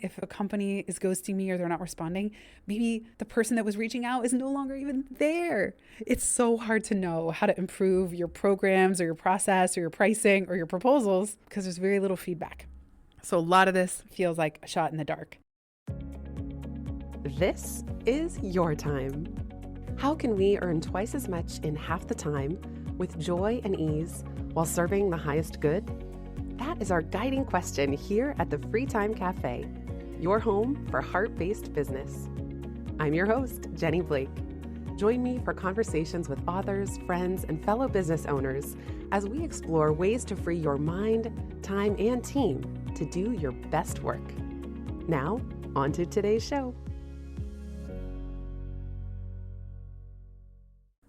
if a company is ghosting me or they're not responding, maybe the person that was reaching out is no longer even there. It's so hard to know how to improve your programs or your process or your pricing or your proposals because there's very little feedback. So a lot of this feels like a shot in the dark. This is your time. How can we earn twice as much in half the time with joy and ease while serving the highest good? That is our guiding question here at the Free Time Cafe, your home for heart-based business. I'm your host, Jenny Blake. Join me for conversations with authors, friends, and fellow business owners as we explore ways to free your mind, time, and team to do your best work. Now, on to today's show.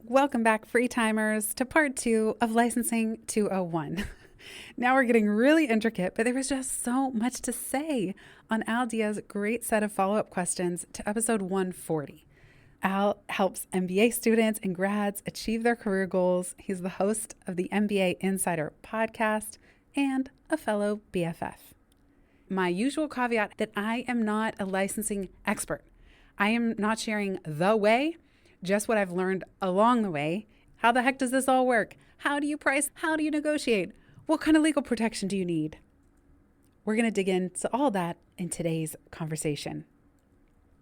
Welcome back, free timers, to part 2 of Licensing 201. Now we're getting really intricate, but there was just so much to say on Al Dia's great set of follow-up questions to episode 140. Al helps MBA students and grads achieve their career goals. He's the host of the MBA Insider podcast and a fellow BFF. My usual caveat that I am not a licensing expert. I am not sharing the way, just what I've learned along the way. How the heck does this all work? How do you price? How do you negotiate? What kind of legal protection do you need? We're going to dig into all that in today's conversation.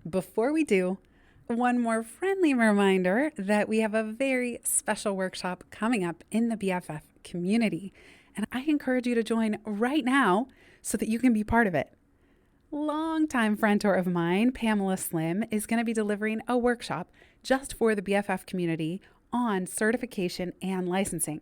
Before we do, one more friendly reminder that we have a very special workshop coming up in the BFF community. And I encourage you to join right now so that you can be part of it. Longtime friend-tour of mine, Pamela Slim, is going to be delivering a workshop just for the BFF community on certification and licensing.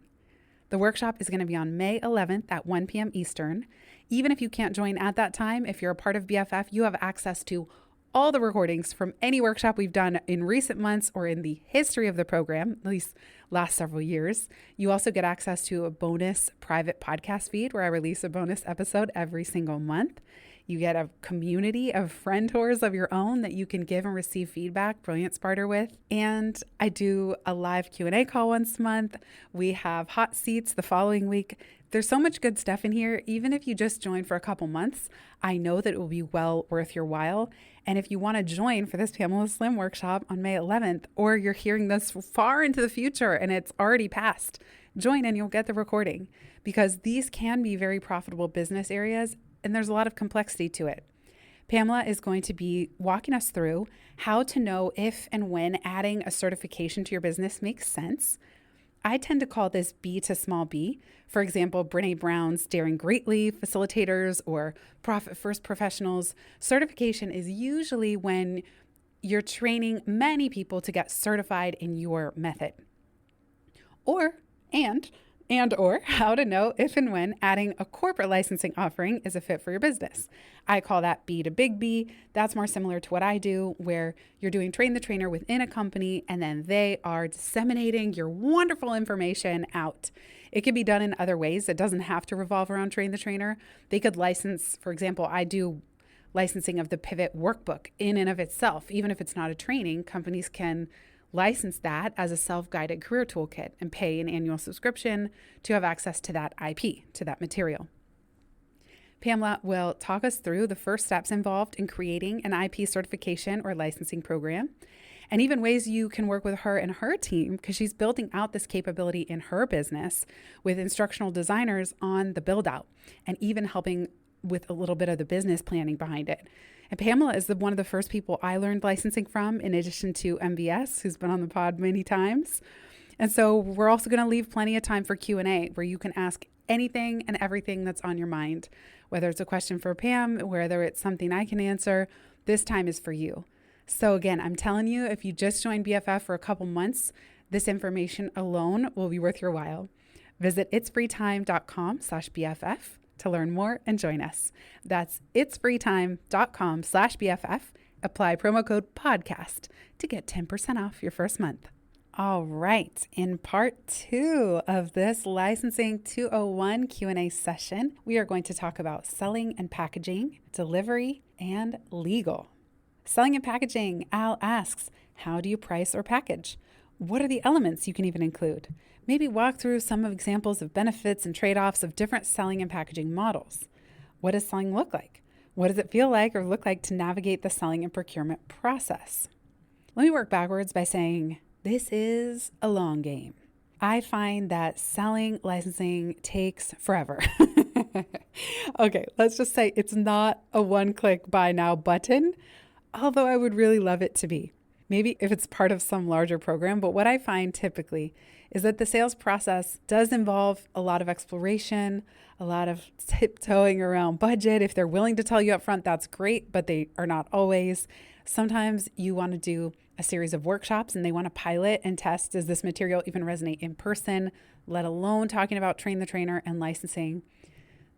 The workshop is going to be on May 11th at 1 p.m. Eastern. Even if you can't join at that time, if you're a part of BFF, you have access to all the recordings from any workshop we've done in recent months or in the history of the program, at least last several years. You also get access to a bonus private podcast feed where I release a bonus episode every single month. You get a community of friend tours of your own that you can give and receive feedback, brilliant sparter with. And I do a live Q&A call once a month. We have hot seats the following week. There's so much good stuff in here. Even if you just join for a couple months, I know that it will be well worth your while. And if you want to join for this Pamela Slim workshop on May 11th, or you're hearing this far into the future and it's already passed, join and you'll get the recording, because these can be very profitable business areas. And there's a lot of complexity to it. Pamela is going to be walking us through how to know if and when adding a certification to your business makes sense. I tend to call this B to small b. For example, Brene Brown's Daring Greatly facilitators or Profit First professionals. Certification is usually when you're training many people to get certified in your method. Or how to know if and when adding a corporate licensing offering is a fit for your business. I call that B to big B. That's more similar to what I do, where you're doing train the trainer within a company and then they are disseminating your wonderful information out. It can be done in other ways. It doesn't have to revolve around train the trainer. They could license, for example, I do licensing of the Pivot workbook in and of itself. Even if it's not a training, companies can license that as a self-guided career toolkit and pay an annual subscription to have access to that IP, to that material. Pamela will talk us through the first steps involved in creating an IP certification or licensing program, and even ways you can work with her and her team, because she's building out this capability in her business with instructional designers on the build out and even helping with a little bit of the business planning behind it. And Pamela is one of the first people I learned licensing from, in addition to MBS, who's been on the pod many times. And so we're also going to leave plenty of time for Q&A, where you can ask anything and everything that's on your mind, whether it's a question for Pam, whether it's something I can answer. This time is for you. So again, I'm telling you, if you just joined BFF for a couple months, this information alone will be worth your while. Visit itsfreetime.com/BFF to learn more and join us. That's itsfreetime.com/BFF. Apply promo code podcast to get 10% off your first month. All right. In part 2 of this Licensing 201 Q&A session, we are going to talk about selling and packaging, delivery, and legal. Selling and packaging, Al asks, how do you price or package? What are the elements you can even include? Maybe walk through some of examples of benefits and trade-offs of different selling and packaging models. What does selling look like? What does it feel like or look like to navigate the selling and procurement process? Let me work backwards by saying this is a long game. I find that selling licensing takes forever. Okay, let's just say it's not a one-click buy now button, although I would really love it to be. Maybe if it's part of some larger program, but what I find typically is that the sales process does involve a lot of exploration, a lot of tiptoeing around budget. If they're willing to tell you up front, that's great, but they are not always. Sometimes you want to do a series of workshops and they want to pilot and test, does this material even resonate in person, let alone talking about train the trainer and licensing.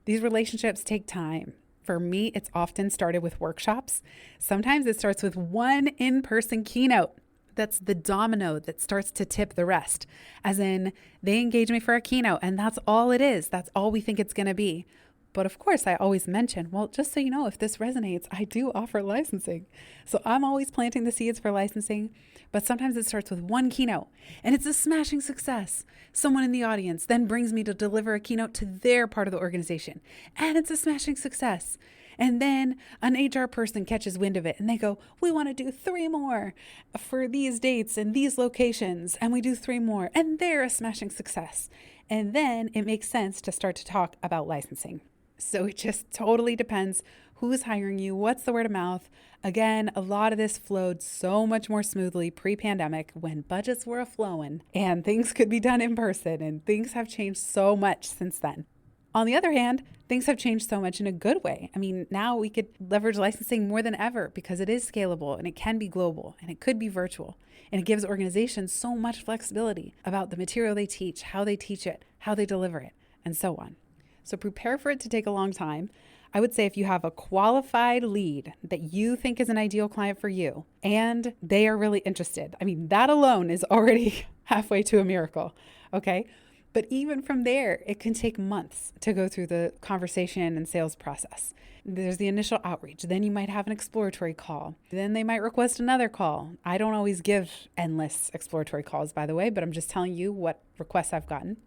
These relationships take time. For me, it's often started with workshops. Sometimes it starts with one in-person keynote. That's the domino that starts to tip the rest. As in, they engage me for a keynote and that's all it is. That's all we think it's going to be. But of course, I always mention, well, just so you know, if this resonates, I do offer licensing. So I'm always planting the seeds for licensing, but sometimes it starts with one keynote and it's a smashing success. Someone in the audience then brings me to deliver a keynote to their part of the organization and it's a smashing success. And then an HR person catches wind of it and they go, we want to do 3 more for these dates and these locations. And we do 3 more and they're a smashing success. And then it makes sense to start to talk about licensing. So it just totally depends who's hiring you, what's the word of mouth. Again, a lot of this flowed so much more smoothly pre-pandemic when budgets were a-flowing and things could be done in person, and things have changed so much since then. On the other hand, things have changed so much in a good way. I mean, now we could leverage licensing more than ever because it is scalable and it can be global and it could be virtual. And it gives organizations so much flexibility about the material they teach, how they teach it, how they deliver it, and so on. So prepare for it to take a long time. I would say if you have a qualified lead that you think is an ideal client for you and they are really interested, I mean, that alone is already halfway to a miracle, okay? But even from there, it can take months to go through the conversation and sales process. There's the initial outreach. Then you might have an exploratory call. Then they might request another call. I don't always give endless exploratory calls, by the way, but I'm just telling you what requests I've gotten.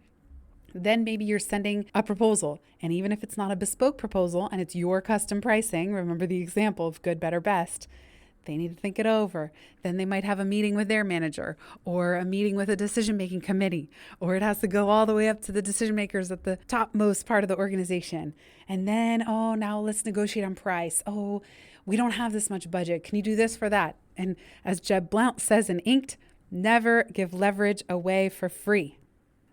Then maybe you're sending a proposal. And even if it's not a bespoke proposal and it's your custom pricing, remember the example of good, better, best, they need to think it over. Then they might have a meeting with their manager or a meeting with a decision-making committee, or it has to go all the way up to the decision makers at the topmost part of the organization. And then, oh, now let's negotiate on price. Oh, we don't have this much budget. Can you do this for that? And as Jeb Blount says in Inked, never give leverage away for free.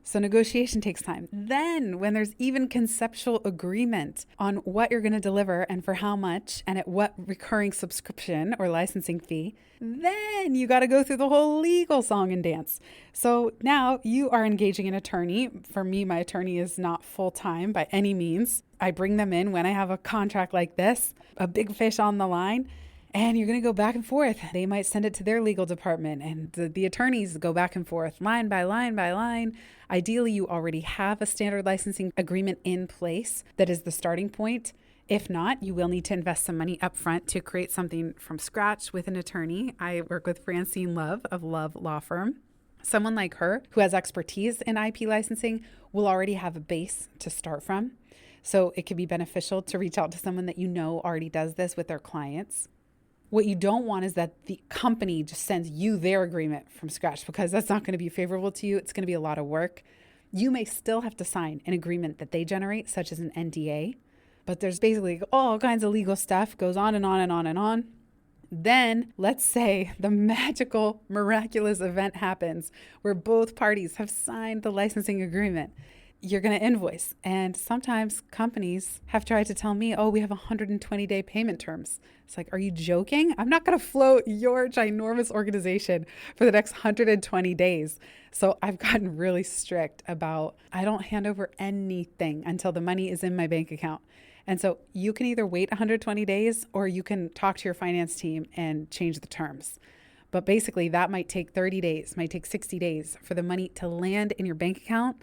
So negotiation takes time. Then when there's even conceptual agreement on what you're going to deliver and for how much and at what recurring subscription or licensing fee, then you got to go through the whole legal song and dance. So now you are engaging an attorney. For me, my attorney is not full-time by any means. I bring them in when I have a contract like this, a big fish on the line. And you're going to go back and forth. They might send it to their legal department and the attorneys go back and forth, line by line by line. Ideally, you already have a standard licensing agreement in place that is the starting point. If not, you will need to invest some money up front to create something from scratch with an attorney. I work with Francine Love of Love Law Firm. Someone like her who has expertise in IP licensing will already have a base to start from. So it could be beneficial to reach out to someone that you know already does this with their clients. What you don't want is that the company just sends you their agreement from scratch, because that's not going to be favorable to you. It's going to be a lot of work. You may still have to sign an agreement that they generate, such as an NDA, but there's basically all kinds of legal stuff, goes on and on and on and on. Then let's say the magical, miraculous event happens where both parties have signed the licensing agreement. You're going to invoice. And sometimes companies have tried to tell me, oh, we have 120-day payment terms. It's like, are you joking? I'm not going to float your ginormous organization for the next 120 days. So I've gotten really strict about, I don't hand over anything until the money is in my bank account. And so you can either wait 120 days or you can talk to your finance team and change the terms. But basically that might take 30 days, might take 60 days for the money to land in your bank account.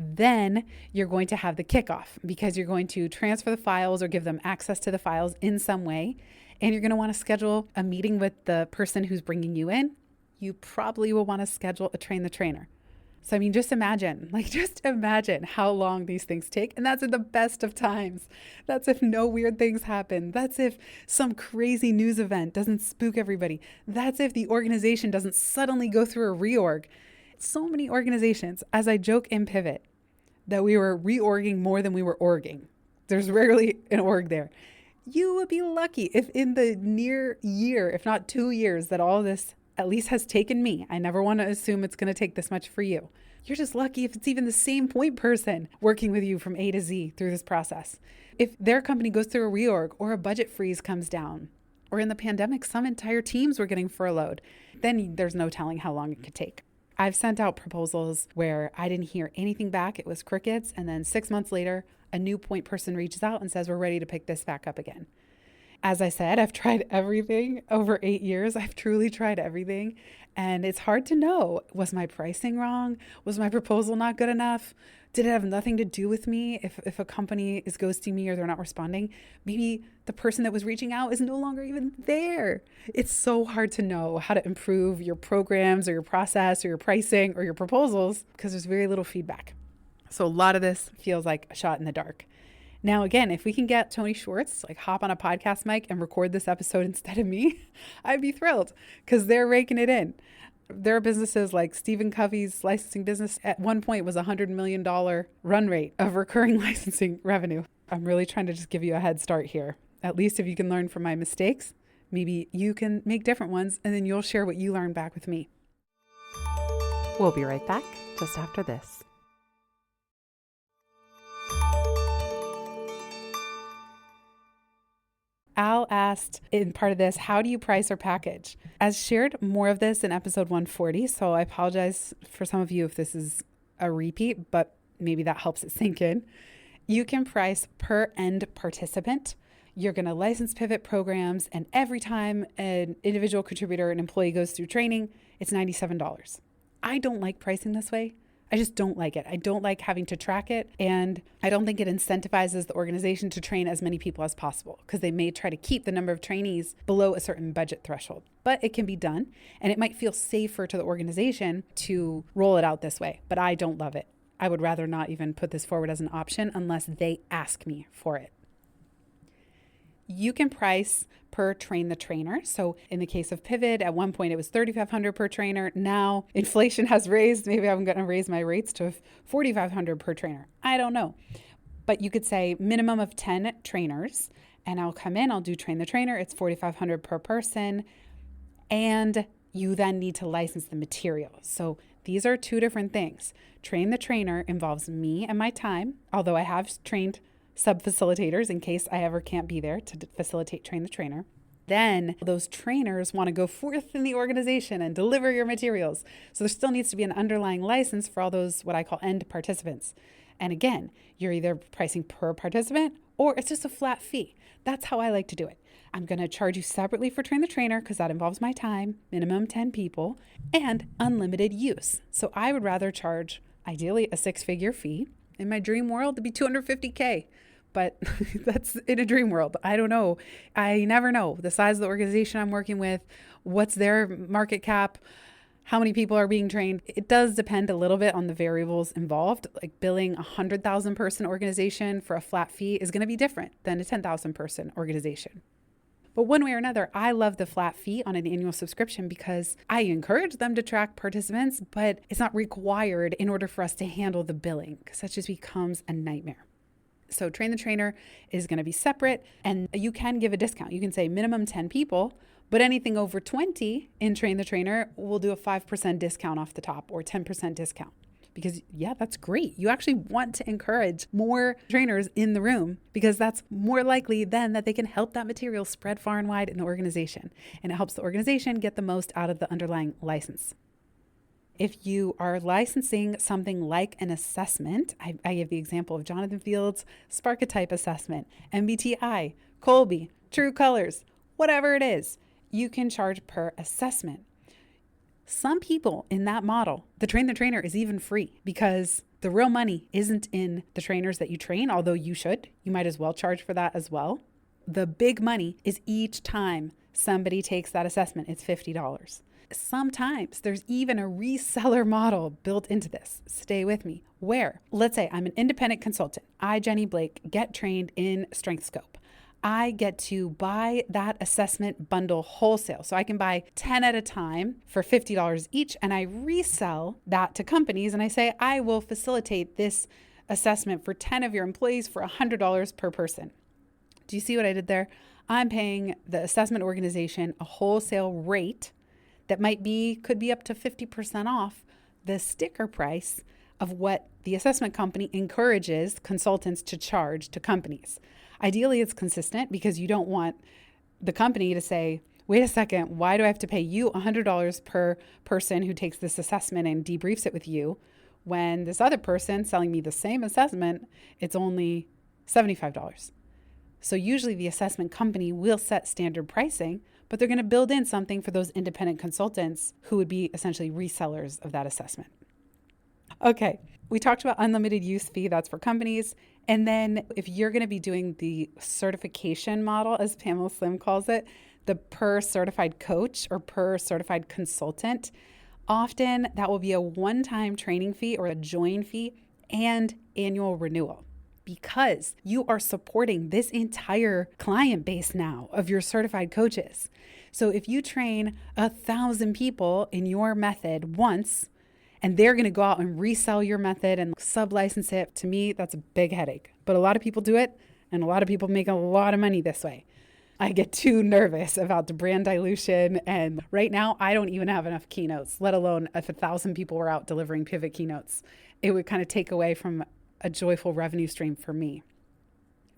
Then you're going to have the kickoff because you're going to transfer the files or give them access to the files in some way. And you're going to want to schedule a meeting with the person who's bringing you in. You probably will want to schedule a train the trainer. So, I mean, just imagine how long these things take. And that's in the best of times. That's if no weird things happen. That's if some crazy news event doesn't spook everybody. That's if the organization doesn't suddenly go through a reorg. So many organizations, as I joke in Pivot, that we were reorging more than we were orging. There's rarely an org there. You would be lucky if in the near year, if not 2 years, that all this at least has taken me. I never want to assume it's going to take this much for you. You're just lucky if it's even the same point person working with you from A to Z through this process. If their company goes through a reorg or a budget freeze comes down, or in the pandemic, some entire teams were getting furloughed, then there's no telling how long it could take. I've sent out proposals where I didn't hear anything back. It was crickets. And then 6 months later, a new point person reaches out and says, we're ready to pick this back up again. As I said, I've tried everything over 8 years. I've truly tried everything. And it's hard to know, was my pricing wrong? Was my proposal not good enough? Did it have nothing to do with me? If a company is ghosting me or they're not responding, maybe the person that was reaching out is no longer even there. It's so hard to know how to improve your programs or your process or your pricing or your proposals because there's very little feedback. So a lot of this feels like a shot in the dark. Now, again, if we can get Tony Schwartz, like hop on a podcast mic and record this episode instead of me, I'd be thrilled because they're raking it in. There are businesses like Stephen Covey's licensing business at one point was $100 million run rate of recurring licensing revenue. I'm really trying to just give you a head start here. At least if you can learn from my mistakes, maybe you can make different ones and then you'll share what you learned back with me. We'll be right back just after this. Al asked in part of this, how do you price or package? As shared more of this in episode 140, so I apologize for some of you if this is a repeat, but maybe that helps it sink in. You can price per end participant. You're going to license Pivot programs, and every time an individual contributor, an employee goes through training, it's $97. I don't like pricing this way. I just don't like it. I don't like having to track it. And I don't think it incentivizes the organization to train as many people as possible because they may try to keep the number of trainees below a certain budget threshold. But it can be done. And it might feel safer to the organization to roll it out this way. But I don't love it. I would rather not even put this forward as an option unless they ask me for it. You can price per train the trainer. So in the case of Pivot, at one point it was $3,500 per trainer. Now inflation has raised. Maybe I'm going to raise my rates to $4,500 per trainer. I don't know. But you could say minimum of 10 trainers and I'll come in, I'll do train the trainer. It's $4,500 per person. And you then need to license the material. So these are two different things. Train the trainer involves me and my time, although I have trained sub-facilitators in case I ever can't be there to facilitate train the trainer. Then those trainers want to go forth in the organization and deliver your materials. So there still needs to be an underlying license for all those what I call end participants. And again, you're either pricing per participant or it's just a flat fee. That's how I like to do it. I'm going to charge you separately for train the trainer because that involves my time, minimum 10 people, and unlimited use. So I would rather charge ideally a 6-figure fee. In my dream world, it'd be $250K. But that's in a dream world. I don't know. I never know the size of the organization I'm working with, what's their market cap, how many people are being trained. It does depend a little bit on the variables involved. Like billing a 100,000 person organization for a flat fee is going to be different than a 10,000 person organization. But one way or another, I love the flat fee on an annual subscription because I encourage them to track participants, but it's not required in order for us to handle the billing because that just becomes a nightmare. So train the trainer is going to be separate and you can give a discount. You can say minimum 10 people, but anything over 20 in train the trainer will do a 5% discount off the top or 10% discount. Because yeah, that's great. You actually want to encourage more trainers in the room because that's more likely then that they can help that material spread far and wide in the organization. And it helps the organization get the most out of the underlying license. If you are licensing something like an assessment, I give the example of Jonathan Field's Sparketype assessment, MBTI, Colby, True Colors, whatever it is, you can charge per assessment. Some people in that model, the train the trainer is even free because the real money isn't in the trainers that you train, although you should. You might as well charge for that as well. The big money is each time somebody takes that assessment, it's $50. Sometimes there's even a reseller model built into this. Stay with me. Where, let's say I'm an independent consultant. I, Jenny Blake, get trained in StrengthScope. I get to buy that assessment bundle wholesale. So I can buy 10 at a time for $50 each, and I resell that to companies. And I say, I will facilitate this assessment for 10 of your employees for $100 per person. Do you see what I did there? I'm paying the assessment organization a wholesale rate that could be up to 50% off the sticker price of what the assessment company encourages consultants to charge to companies. Ideally, it's consistent because you don't want the company to say, wait a second, why do I have to pay you $100 per person who takes this assessment and debriefs it with you when this other person selling me the same assessment, it's only $75. So usually the assessment company will set standard pricing, but they're going to build in something for those independent consultants who would be essentially resellers of that assessment. Okay, we talked about unlimited use fee, that's for companies. And then if you're going to be doing the certification model, as Pamela Slim calls it, the per certified coach or per certified consultant, often that will be a one-time training fee or a join fee and annual renewal, because you are supporting this entire client base now of your certified coaches. So if you train 1,000 people in your method once, and they're going to go out and resell your method and sub-license it, to me, that's a big headache. But a lot of people do it, and a lot of people make a lot of money this way. I get too nervous about the brand dilution. And right now, I don't even have enough keynotes, let alone if 1,000 people were out delivering pivot keynotes. It would kind of take away from a joyful revenue stream for me.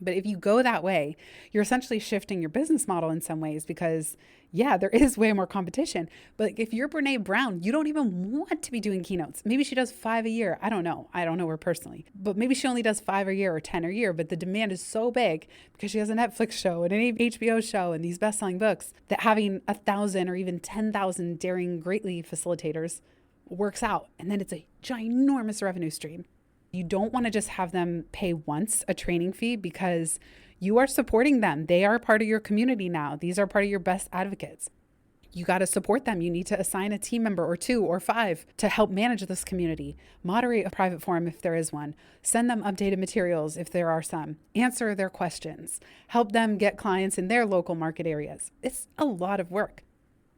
But if you go that way, you're essentially shifting your business model in some ways because, yeah, there is way more competition. But if you're Brene Brown, you don't even want to be doing keynotes. Maybe she does 5 a year. I don't know. I don't know her personally. But maybe she only does 5 a year or 10 a year. But the demand is so big because she has a Netflix show and an HBO show and these best-selling books that having 1,000 or even 10,000 daring greatly facilitators works out. And then it's a ginormous revenue stream. You don't want to just have them pay once a training fee because you are supporting them. They are part of your community now. These are part of your best advocates. You got to support them. You need to assign a team member or 2 or 5 to help manage this community, moderate a private forum if there is one, send them updated materials if there are some, answer their questions, help them get clients in their local market areas. It's a lot of work.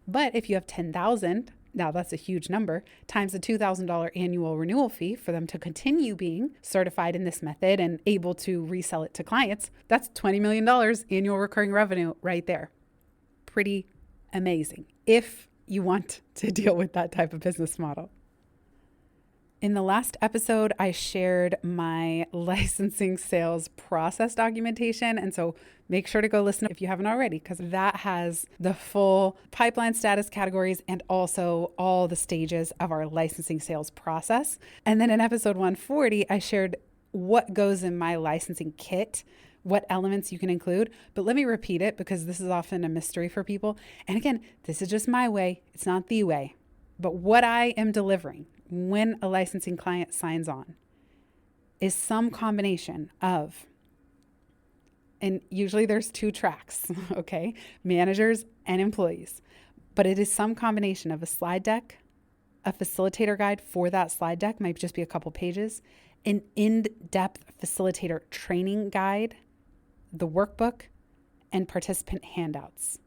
But if you have 10,000, now that's a huge number, times the $2,000 annual renewal fee for them to continue being certified in this method and able to resell it to clients, that's $20 million annual recurring revenue right there. Pretty amazing if you want to deal with that type of business model. In the last episode, I shared my licensing sales process documentation. And so make sure to go listen if you haven't already, because that has the full pipeline status categories and also all the stages of our licensing sales process. And then in episode 140, I shared what goes in my licensing kit, what elements you can include. But let me repeat it because this is often a mystery for people. And again, this is just my way. It's not the way. But what I am delivering when a licensing client signs on is some combination of, and usually there's 2 tracks, okay, managers and employees, but it is some combination of a slide deck, a facilitator guide for that slide deck, might just be a couple pages, an in-depth facilitator training guide, the workbook, and participant handouts.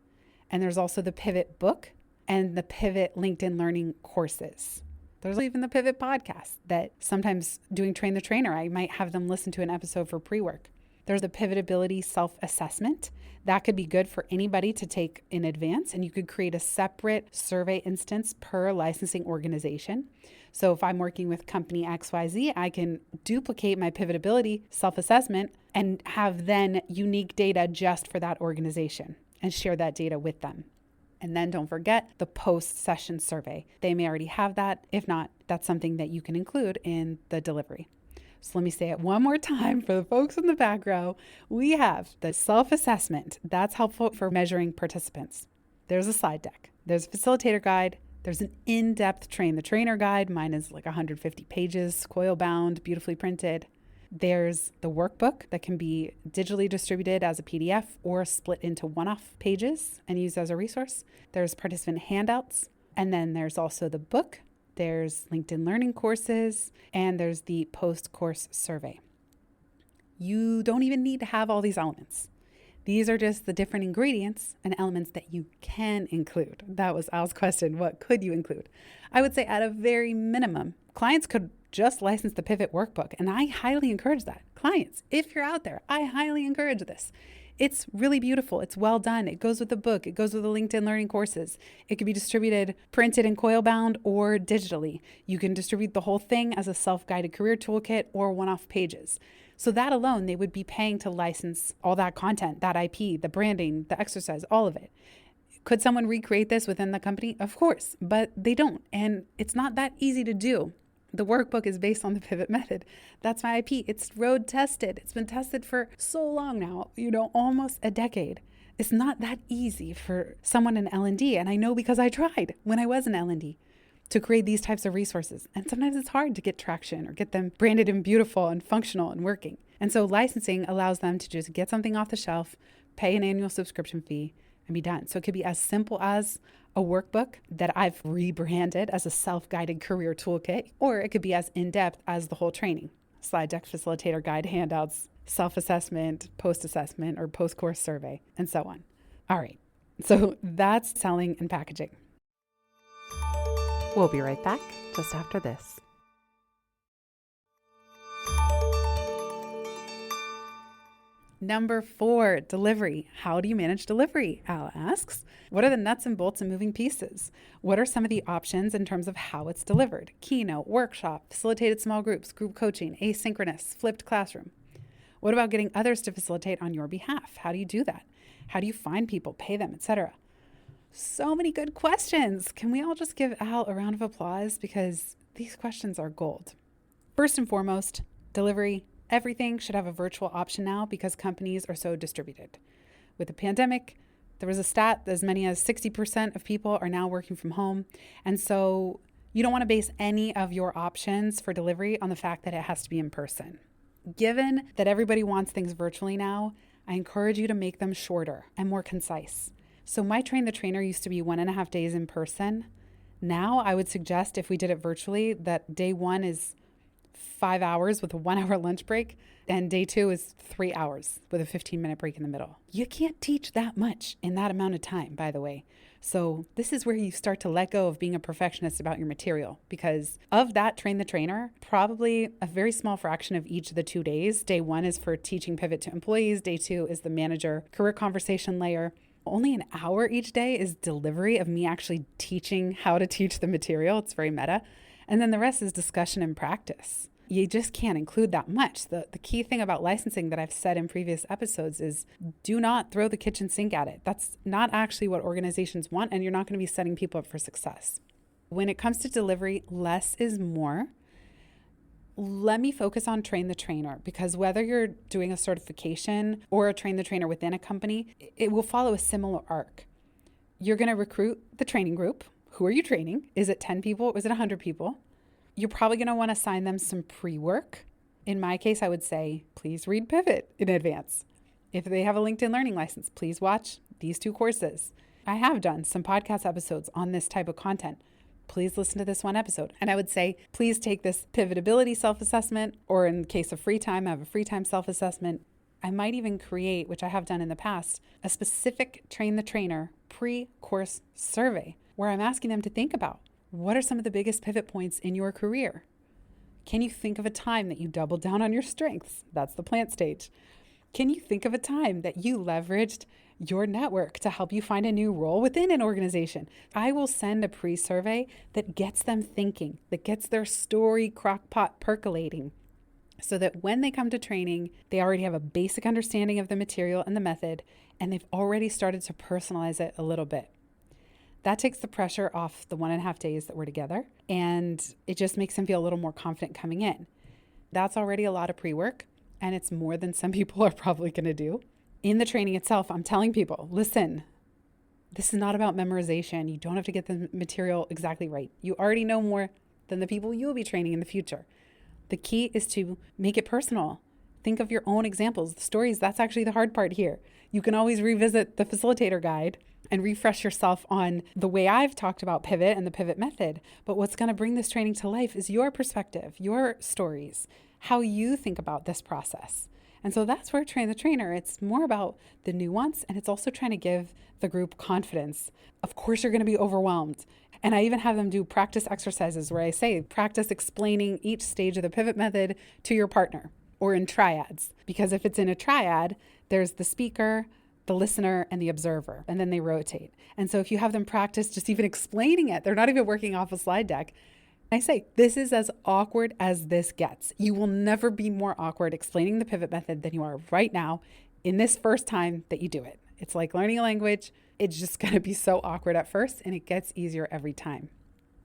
And there's also the Pivot book and the Pivot LinkedIn Learning courses. There's even the Pivot podcast that sometimes doing Train the Trainer, I might have them listen to an episode for pre-work. There's the Pivotability self-assessment. That could be good for anybody to take in advance, and you could create a separate survey instance per licensing organization. So if I'm working with company XYZ, I can duplicate my Pivotability self-assessment and have then unique data just for that organization and share that data with them. And then don't forget the post-session survey. They may already have that. If not, that's something that you can include in the delivery. So let me say it one more time for the folks in the back row. We have the self-assessment. That's helpful for measuring participants. There's a slide deck. There's a facilitator guide. There's an in-depth Train the Trainer guide. Mine is like 150 pages, coil bound, beautifully printed. There's the workbook that can be digitally distributed as a PDF or split into one-off pages and used as a resource. There's participant handouts. And then there's also the book, there's LinkedIn Learning courses, and there's the post-course survey. You don't even need to have all these elements. These are just the different ingredients and elements that you can include. That was Al's question. What could you include? I would say at a very minimum, clients could just license the Pivot workbook. And I highly encourage that. Clients, if you're out there, I highly encourage this. It's really beautiful. It's well done. It goes with the book. It goes with the LinkedIn Learning courses. It can be distributed, printed and coil bound, or digitally. You can distribute the whole thing as a self-guided career toolkit or one-off pages. So that alone, they would be paying to license all that content, that IP, the branding, the exercise, all of it. Could someone recreate this within the company? Of course, but they don't. And it's not that easy to do. The workbook is based on the Pivot method. That's my IP. It's road tested. It's been tested for so long now, almost a decade. It's not that easy for someone in L&D. And I know because I tried when I was in L&D to create these types of resources. And sometimes it's hard to get traction or get them branded and beautiful and functional and working. And so licensing allows them to just get something off the shelf, pay an annual subscription fee, and be done. So it could be as simple as a workbook that I've rebranded as a self-guided career toolkit, or it could be as in-depth as the whole training. Slide deck, facilitator guide, handouts, self-assessment, post-assessment, or post-course survey, and so on. All right, so that's selling and packaging. We'll be right back just after this. Number 4, delivery. How do you manage delivery? Al asks. What are the nuts and bolts and moving pieces? What are some of the options in terms of how it's delivered? Keynote, workshop, facilitated small groups, group coaching, asynchronous, flipped classroom. What about getting others to facilitate on your behalf? How do you do that? How do you find people, pay them, etc.? So many good questions. Can we all just give Al a round of applause? Because these questions are gold. First and foremost, delivery. Everything should have a virtual option now because companies are so distributed. With the pandemic, there was a stat that as many as 60% of people are now working from home. And so you don't want to base any of your options for delivery on the fact that it has to be in person. Given that everybody wants things virtually now, I encourage you to make them shorter and more concise. So my Train the Trainer used to be 1.5 days in person. Now I would suggest if we did it virtually that day 1 is 5 hours with a 1-hour lunch break, and day 2 is 3 hours with a 15-minute break in the middle. You can't teach that much in that amount of time, by the way. So this is where you start to let go of being a perfectionist about your material, because of that Train the Trainer, probably a very small fraction of each of the 2 days. Day 1 is for teaching Pivot to employees. Day 2 is the manager career conversation layer. Only an hour each day is delivery of me actually teaching how to teach the material. It's very meta. And then the rest is discussion and practice. You just can't include that much. The key thing about licensing that I've said in previous episodes is do not throw the kitchen sink at it. That's not actually what organizations want, and you're not going to be setting people up for success. When it comes to delivery, less is more. Let me focus on Train the Trainer, because whether you're doing a certification or a Train the Trainer within a company, it will follow a similar arc. You're going to recruit the training group. Who are you training? Is it 10 people? Is it 100 people? You're probably going to want to assign them some pre-work. In my case, I would say, please read Pivot in advance. If they have a LinkedIn Learning license, please watch these 2 courses. I have done some podcast episodes on this type of content. Please listen to this one episode. And I would say, please take this pivotability self-assessment, or in the case of free time, I have a free time self-assessment. I might even create, which I have done in the past, a specific Train the Trainer pre-course survey where I'm asking them to think about what are some of the biggest pivot points in your career? Can you think of a time that you doubled down on your strengths? That's the plant stage. Can you think of a time that you leveraged your network to help you find a new role within an organization? I will send a pre-survey that gets them thinking, that gets their story crockpot percolating, so that when they come to training, they already have a basic understanding of the material and the method, and they've already started to personalize it a little bit. That takes the pressure off the 1.5 days that we're together, and it just makes them feel a little more confident coming in. That's already a lot of pre-work, and it's more than some people are probably going to do. In the training itself, I'm telling people, listen, this is not about memorization. You don't have to get the material exactly right. You already know more than the people you will be training in the future. The key is to make it personal. Think of your own examples, the stories. That's actually the hard part here. You can always revisit the facilitator guide and refresh yourself on the way I've talked about pivot and the pivot method. But what's going to bring this training to life is your perspective, your stories, how you think about this process. And so that's where Train the Trainer, it's more about the nuance, and it's also trying to give the group confidence. Of course, you're going to be overwhelmed. And I even have them do practice exercises where I say, practice explaining each stage of the pivot method to your partner, or in triads. Because if it's in a triad, there's the speaker, the listener, and the observer, and then they rotate. And so if you have them practice just even explaining it, they're not even working off a slide deck. I say, this is as awkward as this gets. You will never be more awkward explaining the pivot method than you are right now in this first time that you do it. It's like learning a language. It's just going to be so awkward at first, and it gets easier every time.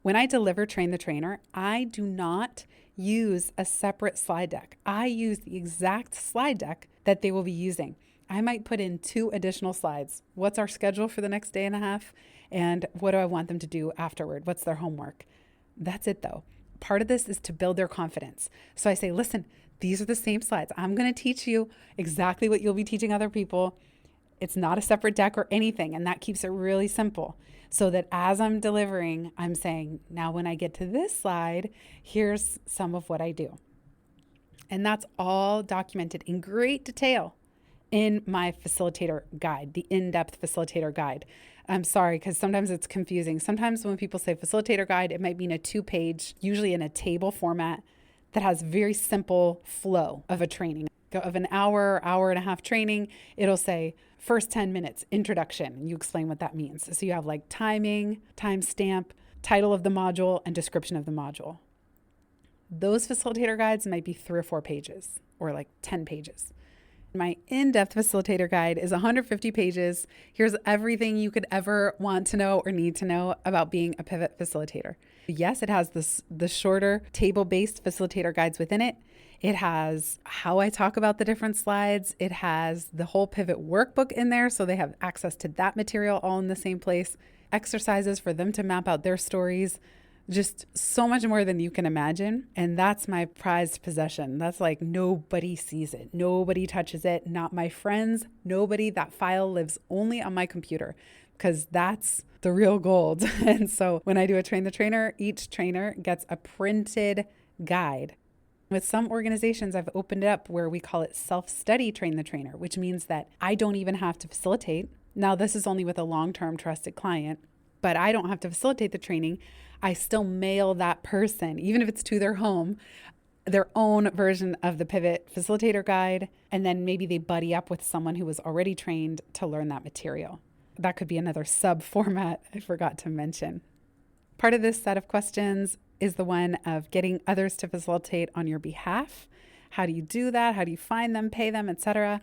When I deliver Train the Trainer, I do not use a separate slide deck. I use the exact slide deck that they will be using. I might put in 2 additional slides. What's our schedule for the next day and a half? And what do I want them to do afterward? What's their homework? That's it though. Part of this is to build their confidence. So I say, listen, these are the same slides. I'm going to teach you exactly what you'll be teaching other people. It's not a separate deck or anything. And that keeps it really simple. So that as I'm delivering, I'm saying, now when I get to this slide, here's some of what I do. And that's all documented in great detail in my facilitator guide, the in-depth facilitator guide. I'm sorry, because sometimes it's confusing. Sometimes when people say facilitator guide, it might mean a 2-page, usually in a table format that has very simple flow of a training. Of an hour and a half training, it'll say first 10 minutes, introduction, and you explain what that means. So you have like timing, timestamp, title of the module, and description of the module. Those facilitator guides might be 3 or 4 pages or like 10 pages. My in-depth facilitator guide is 150 pages. Here's everything you could ever want to know or need to know about being a pivot facilitator. Yes, it has the shorter table-based facilitator guides within it. It has how I talk about the different slides. It has the whole pivot workbook in there, so they have access to that material all in the same place. Exercises for them to map out their stories. Just so much more than you can imagine. And that's my prized possession. That's like nobody sees it. Nobody touches it. Not my friends. Nobody. That file lives only on my computer because that's the real gold. And so when I do a Train the Trainer, each trainer gets a printed guide. With some organizations, I've opened it up where we call it self-study Train the Trainer, which means that I don't even have to facilitate. Now, this is only with a long-term trusted client, but I don't have to facilitate the training. I still mail that person, even if it's to their home, their own version of the Pivot Facilitator Guide. And then maybe they buddy up with someone who was already trained to learn that material. That could be another sub format I forgot to mention. Part of this set of questions is the one of getting others to facilitate on your behalf. How do you do that? How do you find them, pay them, etc.?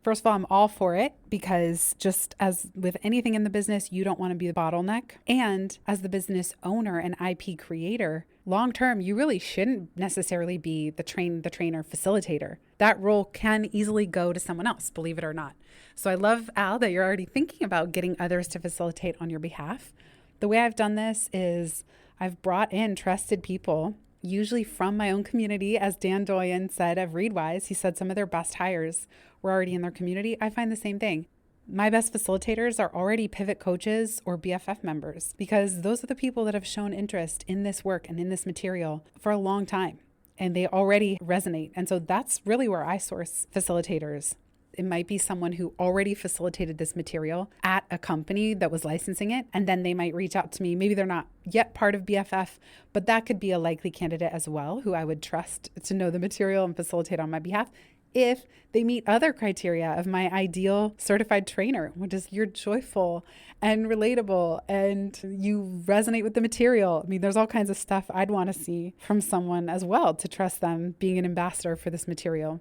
First of all, I'm all for it because just as with anything in the business, you don't want to be the bottleneck. And as the business owner and IP creator, long term, you really shouldn't necessarily be the trainer facilitator. That role can easily go to someone else, believe it or not. So I love, Al, that you're already thinking about getting others to facilitate on your behalf. The way I've done this is I've brought in trusted people, usually from my own community. As Dan Doyen said of Readwise, he said some of their best hires were already in their community. I find the same thing. My best facilitators are already pivot coaches or BFF members because those are the people that have shown interest in this work and in this material for a long time, and they already resonate. And so that's really where I source facilitators. It might be someone who already facilitated this material at a company that was licensing it, and then they might reach out to me. Maybe they're not yet part of BFF, but that could be a likely candidate as well who I would trust to know the material and facilitate on my behalf if they meet other criteria of my ideal certified trainer, which is you're joyful and relatable and you resonate with the material. I mean, there's all kinds of stuff I'd want to see from someone as well to trust them being an ambassador for this material.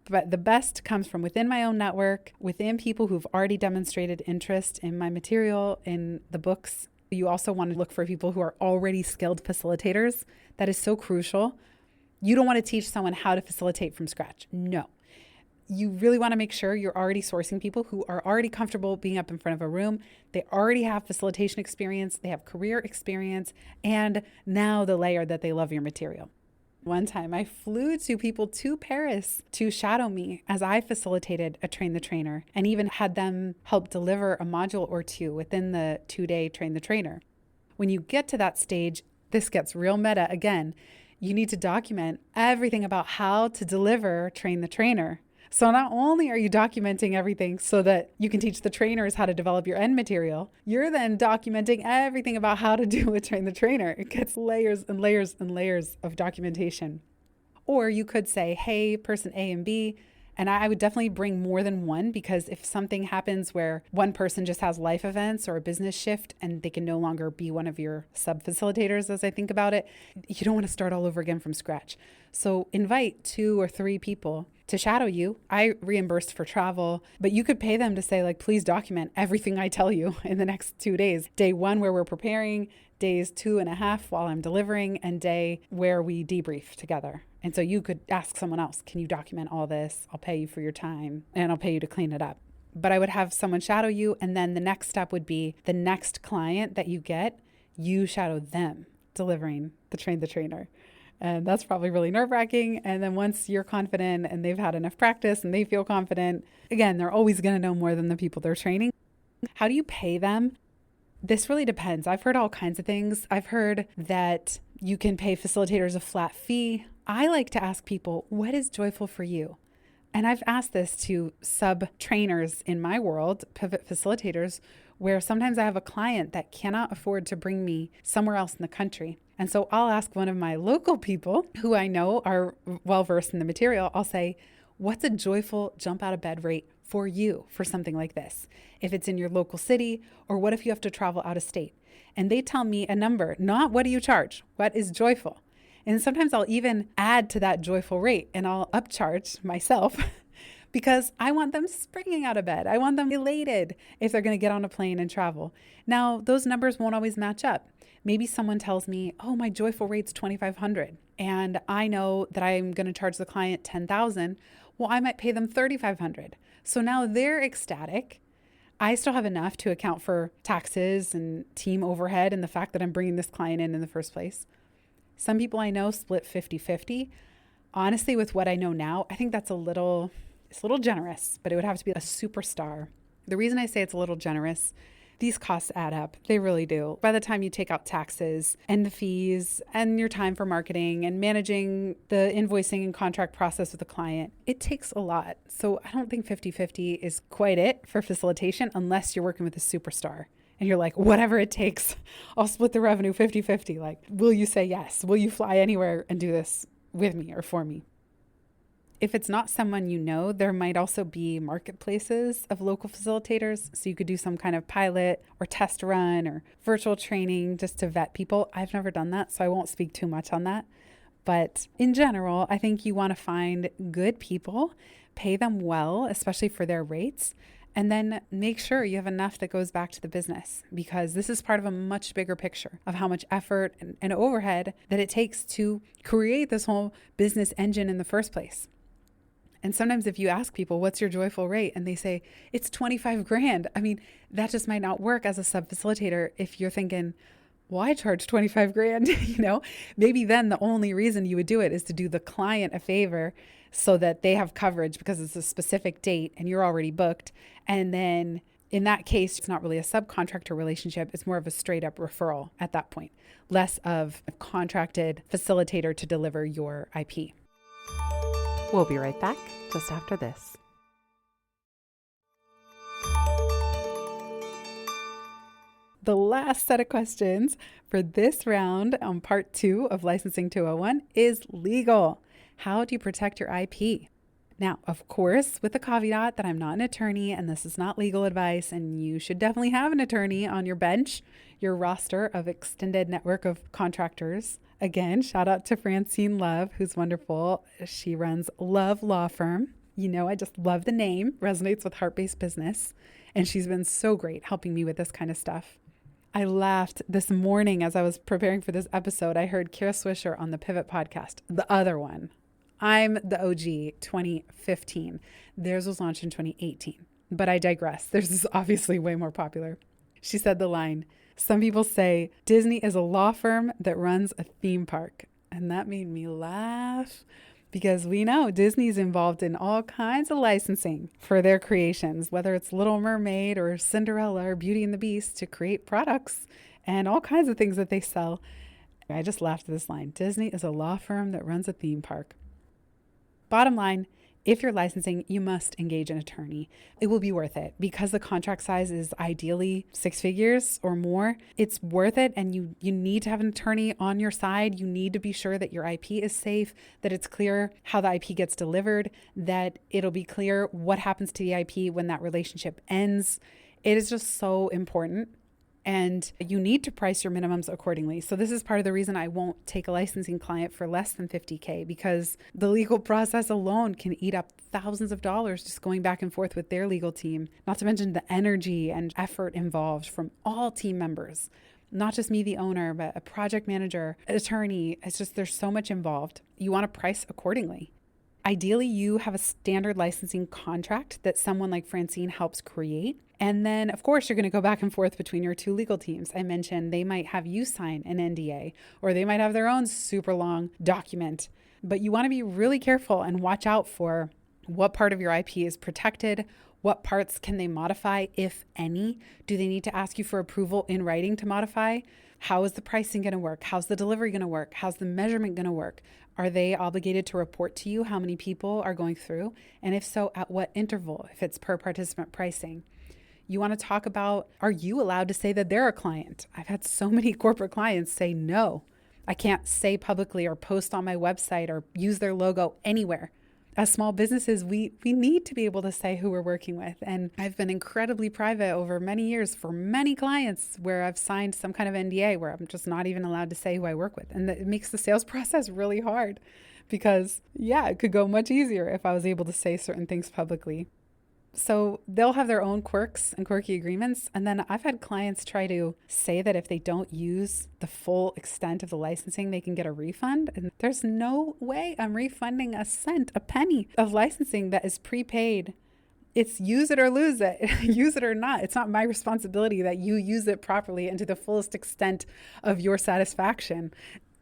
But the best comes from within my own network, within people who've already demonstrated interest in my material, in the books. You also want to look for people who are already skilled facilitators. That is so crucial. You don't want to teach someone how to facilitate from scratch. No. You really want to make sure you're already sourcing people who are already comfortable being up in front of a room. They already have facilitation experience. They have career experience. And now the layer that they love your material. One time I flew two people to Paris to shadow me as I facilitated a train the trainer and even had them help deliver a module or two within the 2-day train the trainer. When you get to that stage, this gets real meta again. You need to document everything about how to deliver train the trainer. So not only are you documenting everything so that you can teach the trainers how to develop your end material, you're then documenting everything about how to do a train the trainer. It gets layers and layers and layers of documentation. Or you could say, hey, person A and B, and I would definitely bring more than one, because if something happens where one person just has life events or a business shift and they can no longer be one of your sub-facilitators, as I think about it, you don't want to start all over again from scratch. So invite 2 or 3 people to shadow you. I reimbursed for travel, but you could pay them to say, like, please document everything I tell you in the next 2 days. Day 1 where we're preparing, days 2.5 while I'm delivering, and day where we debrief together. And so you could ask someone else, can you document all this? I'll pay you for your time and I'll pay you to clean it up. But I would have someone shadow you. And then the next step would be the next client that you get, you shadow them delivering the train the trainer. And that's probably really nerve-wracking. And then once you're confident and they've had enough practice and they feel confident, again, they're always going to know more than the people they're training. How do you pay them? This really depends. I've heard all kinds of things. I've heard that you can pay facilitators a flat fee. I like to ask people, what is joyful for you? And I've asked this to sub-trainers in my world, pivot facilitators, where sometimes I have a client that cannot afford to bring me somewhere else in the country. And so I'll ask one of my local people who I know are well-versed in the material. I'll say, what's a joyful jump out of bed rate for you for something like this? If it's in your local city, or what if you have to travel out of state? And they tell me a number, not what do you charge, what is joyful? And sometimes I'll even add to that joyful rate and I'll upcharge myself because I want them springing out of bed. I want them elated if they're going to get on a plane and travel. Now, those numbers won't always match up. Maybe someone tells me, oh, my joyful rate's $2,500. And I know that I'm going to charge the client $10,000. Well, I might pay them $3,500. So now they're ecstatic. I still have enough to account for taxes and team overhead and the fact that I'm bringing this client in the first place. Some people I know split 50-50. Honestly, with what I know now, I think that's it's a little generous, but it would have to be a superstar. The reason I say it's a little generous, these costs add up. They really do. By the time you take out taxes and the fees and your time for marketing and managing the invoicing and contract process with the client, it takes a lot. So I don't think 50-50 is quite it for facilitation unless you're working with a superstar. And you're like, whatever it takes, I'll split the revenue 50-50. Like, will you say yes? Will you fly anywhere and do this with me or for me? If it's not someone you know, there might also be marketplaces of local facilitators. So you could do some kind of pilot or test run or virtual training just to vet people. I've never done that, so I won't speak too much on that. But in general, I think you want to find good people, pay them well, especially for their rates, and then make sure you have enough that goes back to the business, because this is part of a much bigger picture of how much effort and overhead that it takes to create this whole business engine in the first place. And sometimes if you ask people, what's your joyful rate? And they say, it's 25 grand. I mean, that just might not work as a sub-facilitator if you're thinking, well, I charge 25 grand, maybe then the only reason you would do it is to do the client a favor so that they have coverage because it's a specific date and you're already booked. And then in that case, it's not really a subcontractor relationship. It's more of a straight up referral at that point, less of a contracted facilitator to deliver your IP. We'll be right back just after this. The last set of questions for this round on part 2 of Licensing 201 is legal. How do you protect your IP? Now, of course, with the caveat that I'm not an attorney and this is not legal advice, and you should definitely have an attorney on your bench, your roster of extended network of contractors. Again, shout out to Francine Love, who's wonderful. She runs Love Law Firm. I just love the name, resonates with heart-based business. And she's been so great helping me with this kind of stuff. I laughed this morning as I was preparing for this episode. I heard Kara Swisher on the Pivot podcast, the other one. I'm the OG 2015. Theirs was launched in 2018, but I digress. Theirs is obviously way more popular. She said the line, some people say Disney is a law firm that runs a theme park. And that made me laugh because we know Disney's involved in all kinds of licensing for their creations, whether it's Little Mermaid or Cinderella or Beauty and the Beast, to create products and all kinds of things that they sell. I just laughed at this line. Disney is a law firm that runs a theme park. Bottom line, if you're licensing, you must engage an attorney. It will be worth it because the contract size is ideally 6 figures or more. It's worth it, and you need to have an attorney on your side. You need to be sure that your IP is safe, that it's clear how the IP gets delivered, that it'll be clear what happens to the IP when that relationship ends. It is just so important. And you need to price your minimums accordingly. So this is part of the reason I won't take a licensing client for less than $50K, because the legal process alone can eat up thousands of dollars just going back and forth with their legal team, not to mention the energy and effort involved from all team members, not just me, the owner, but a project manager, an attorney. It's just, there's so much involved. You want to price accordingly. Ideally, you have a standard licensing contract that someone like Francine helps create. And then, of course, you're going to go back and forth between your two legal teams. I mentioned they might have you sign an NDA, or they might have their own super long document. But you want to be really careful and watch out for what part of your IP is protected, what parts can they modify, if any. Do they need to ask you for approval in writing to modify? How is the pricing going to work? How's the delivery going to work? How's the measurement going to work? Are they obligated to report to you how many people are going through? And if so, at what interval, if it's per participant pricing? You want to talk about, are you allowed to say that they're a client? I've had so many corporate clients say, no, I can't say publicly or post on my website or use their logo anywhere. As small businesses, we need to be able to say who we're working with. And I've been incredibly private over many years for many clients where I've signed some kind of NDA where I'm just not even allowed to say who I work with. And it makes the sales process really hard because, yeah, it could go much easier if I was able to say certain things publicly. So they'll have their own quirks and quirky agreements. And then I've had clients try to say that if they don't use the full extent of the licensing, they can get a refund. And there's no way I'm refunding a cent, a penny of licensing that is prepaid. It's use it or lose it, use it or not. It's not my responsibility that you use it properly and to the fullest extent of your satisfaction.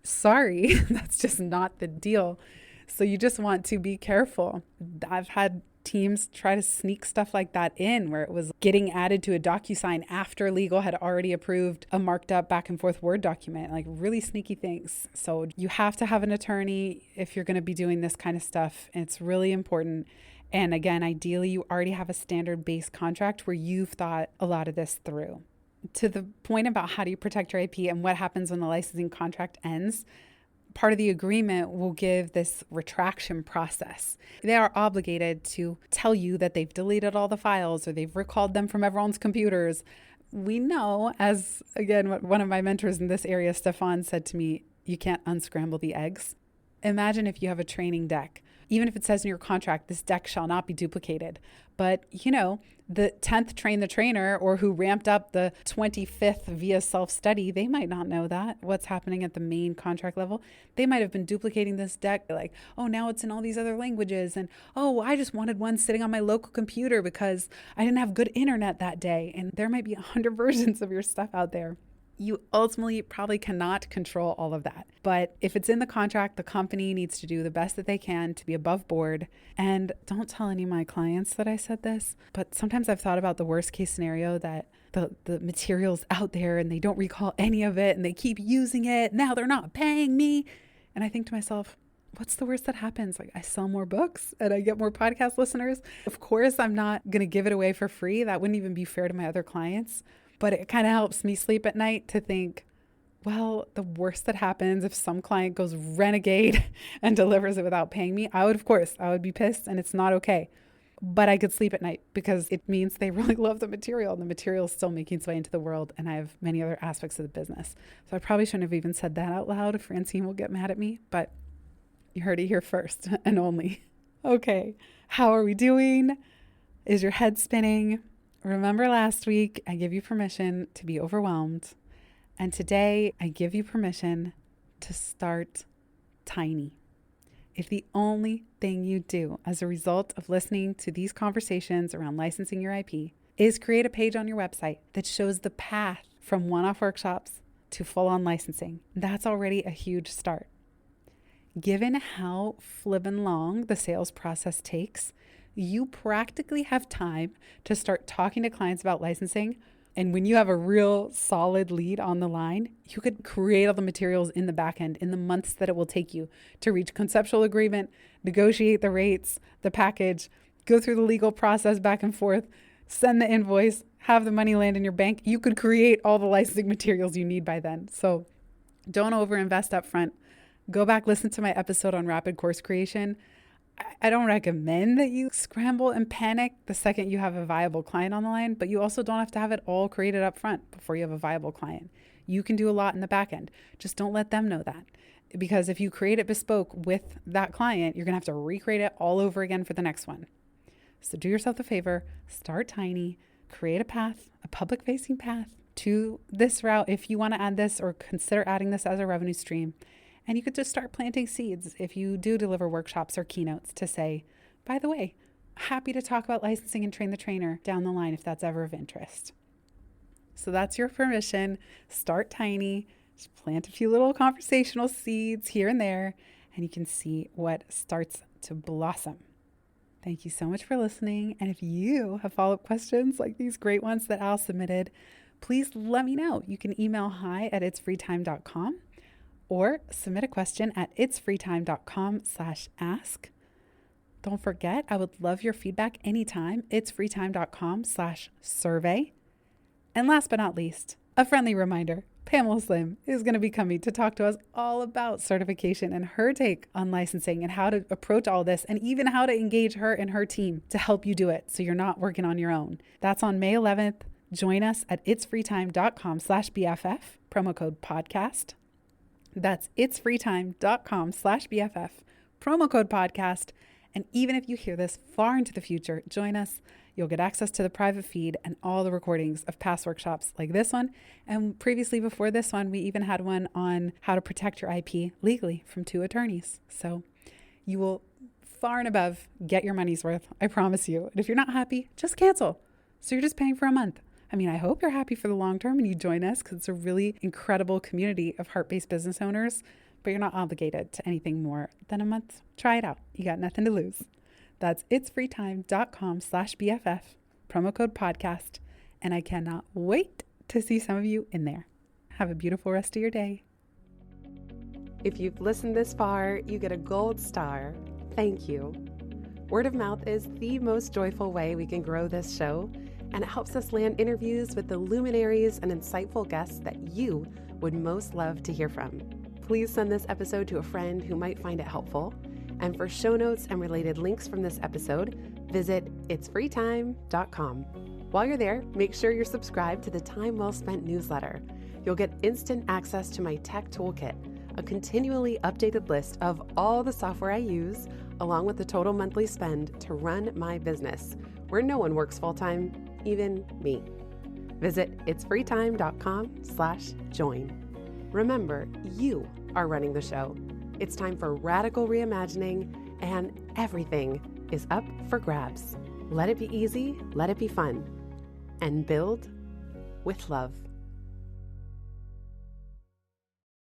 Sorry, that's just not the deal. So you just want to be careful. I've had teams try to sneak stuff like that in where it was getting added to a DocuSign after legal had already approved a marked up back and forth Word document, like really sneaky things. So you have to have an attorney if you're going to be doing this kind of stuff. And it's really important. And again, ideally, you already have a standard base contract where you've thought a lot of this through. To the point about how do you protect your IP and what happens when the licensing contract ends, part of the agreement will give this retraction process. They are obligated to tell you that they've deleted all the files or they've recalled them from everyone's computers. We know, as again, what one of my mentors in this area, Stefan, said to me, you can't unscramble the eggs. Imagine if you have a training deck. Even if it says in your contract, this deck shall not be duplicated. But, you know, the 10th train the trainer, or who ramped up the 25th via self-study, they might not know that, what's happening at the main contract level. They might have been duplicating this deck like, oh, now it's in all these other languages. And, oh, I just wanted one sitting on my local computer because I didn't have good internet that day. And there might be 100 versions of your stuff out there. You ultimately probably cannot control all of that. But if it's in the contract, the company needs to do the best that they can to be above board. And don't tell any of my clients that I said this, but sometimes I've thought about the worst case scenario that the material's out there and they don't recall any of it and they keep using it. Now they're not paying me. And I think to myself, what's the worst that happens? Like, I sell more books and I get more podcast listeners. Of course, I'm not going to give it away for free. That wouldn't even be fair to my other clients. But it kind of helps me sleep at night to think, well, the worst that happens if some client goes renegade and delivers it without paying me, I would be pissed and it's not okay. But I could sleep at night because it means they really love the material and the material is still making its way into the world. And I have many other aspects of the business. So I probably shouldn't have even said that out loud. Francine will get mad at me, but you heard it here first and only. Okay, how are we doing? Is your head spinning? Remember last week, I gave you permission to be overwhelmed. And today, I give you permission to start tiny. If the only thing you do as a result of listening to these conversations around licensing your IP is create a page on your website that shows the path from one-off workshops to full-on licensing, that's already a huge start. given how flippin' long the sales process takes, you practically have time to start talking to clients about licensing. And when you have a real solid lead on the line, you could create all the materials in the back end in the months that it will take you to reach conceptual agreement, negotiate the rates, the package, go through the legal process back and forth, send the invoice, have the money land in your bank. You could create all the licensing materials you need by then. So don't overinvest up front. Go back, listen to my episode on rapid course creation. I don't recommend that you scramble and panic the second you have a viable client on the line, but you also don't have to have it all created up front before you have a viable client. You can do a lot in the back end. Just don't let them know that. Because if you create it bespoke with that client, you're going to have to recreate it all over again for the next one. So do yourself a favor, start tiny, create a path, a public-facing path to this route if you want to add this or consider adding this as a revenue stream. And you could just start planting seeds if you do deliver workshops or keynotes to say, by the way, happy to talk about licensing and train the trainer down the line if that's ever of interest. So that's your permission. Start tiny, just plant a few little conversational seeds here and there, and you can see what starts to blossom. Thank you so much for listening. And if you have follow-up questions like these great ones that Al submitted, please let me know. You can email hi@itsfreetime.com. or submit a question at itsfreetime.com/ask. Don't forget, I would love your feedback anytime. itsfreetime.com/survey. And last but not least, a friendly reminder, Pamela Slim is going to be coming to talk to us all about certification and her take on licensing and how to approach all this and even how to engage her and her team to help you do it so you're not working on your own. That's on May 11th. Join us at itsfreetime.com/BFF, promo code podcast. That's itsfreetime.com/BFF, promo code podcast. And even if you hear this far into the future, join us. You'll get access to the private feed and all the recordings of past workshops like this one. And previously before this one, we even had one on how to protect your IP legally from 2 attorneys. So you will far and above get your money's worth. I promise you. And if you're not happy, just cancel. So you're just paying for a month. I mean, I hope you're happy for the long term and you join us because it's a really incredible community of heart-based business owners, but you're not obligated to anything more than a month. Try it out. You got nothing to lose. That's itsfreetime.com/BFF, promo code podcast. And I cannot wait to see some of you in there. Have a beautiful rest of your day. If you've listened this far, you get a gold star. Thank you. Word of mouth is the most joyful way we can grow this show, and it helps us land interviews with the luminaries and insightful guests that you would most love to hear from. Please send this episode to a friend who might find it helpful. And for show notes and related links from this episode, visit itsfreetime.com. While you're there, make sure you're subscribed to the Time Well Spent newsletter. You'll get instant access to my tech toolkit, a continually updated list of all the software I use, along with the total monthly spend to run my business, where no one works full-time, even me. Visit itsfreetime.com/join. Remember, you are running the show. It's time for radical reimagining, and everything is up for grabs. Let it be easy, let it be fun, and build with love.